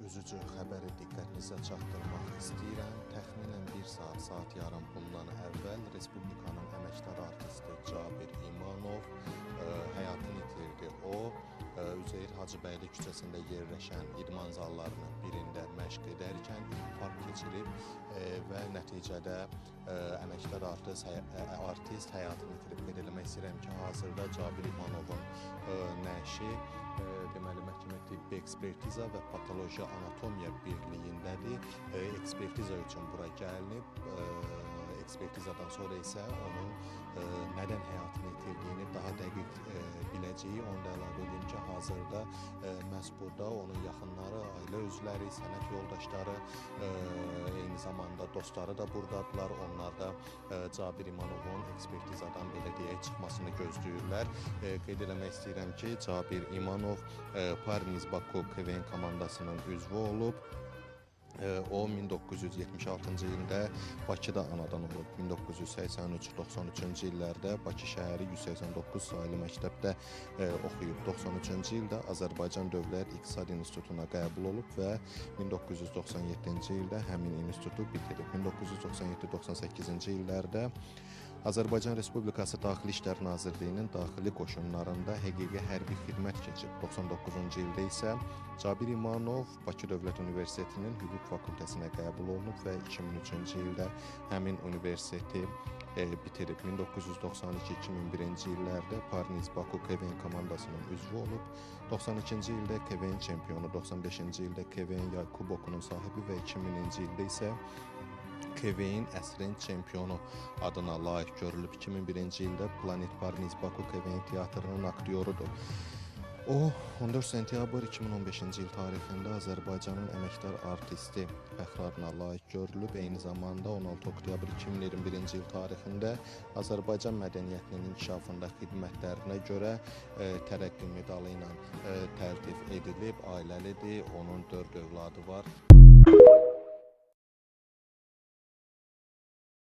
üzücü xəbəri diqqətinizə çatdırmaq istəyirəm. Təxminən 1 saat yarım bundan əvvəl Respublikanın əməkdar artisti Cabir İmanov həyatını itirdi. O, Üzeyir Hacıbəyli küçəsində yerləşən idman zallarının birində məşq edərkən infarkt keçirib və nəticədə əməkdar artist həyatını itirib. Qeyd eləmək istəyirəm ki, hazırda Cabir İmanovun nəşi deməli məhkəmə tibbi ekspertiza və patoloji anatomiya birliyindədir. Ekspertiza üçün bura gəlinib. Ekspertizadan sonra isə onun nədən həyatını itirdiyini daha dəqiq biləcəyi. Onu da əlavə edeyim ki, hazırda məhz burada onun yaxınları, ailə üzvləri, sənət yoldaşları, eyni zamanda dostları da buradadırlar. Onlar da Cabir İmanovun ekspertizadan belə deyək çıxmasını gözləyirlər. Qeyd eləmək istəyirəm ki, Cabir İmanov Parniz Baku KVN komandasının üzvü olub. O 1976-cı ildə Bakıda anadan olub. 1983-93-cü illərdə Bakı şəhəri 189 saylı məktəbdə oxuyub. 93-cü ildə Azərbaycan Dövlət İqtisad İnstitutuna qəbul olub və 1997-ci ildə həmin institutu bitirib. 1997-98-ci illərdə Azərbaycan Respublikası Daxili İşlər Nazirliyinin daxili qoşunlarında həqiqi hərbi xidmət keçib. 99-cu ildə isə Cabir İmanov Bakı Dövlət Universitetinin Hüquq Fakültəsinə qəbul olunub və 2003-cü ildə həmin universiteti bitirib. 1992-2001-ci illərdə Parniz Baku KVN komandasının üzvü olub. 92-ci ildə KVN çempionu, 95-ci ildə KVN yay kubokunun sahibi və 2000-ci ildə isə KVN əsrin çempionu adına layiq görülüb. 2001-ci ildə Planet Parniz Baku KVN teatrının aktyorudur. O, 14 sentyabr 2015-ci il tarixində Azərbaycanın əməkdar artisti fəxri adına layiq görülüb. Eyni zamanda 16 oktyabr 2021-ci il tarixində Azərbaycan mədəniyyətinin inkişafında xidmətlərinə görə tərəqqi medalı ilə təltif edilib. Ailəlidir, onun 4 övladı var.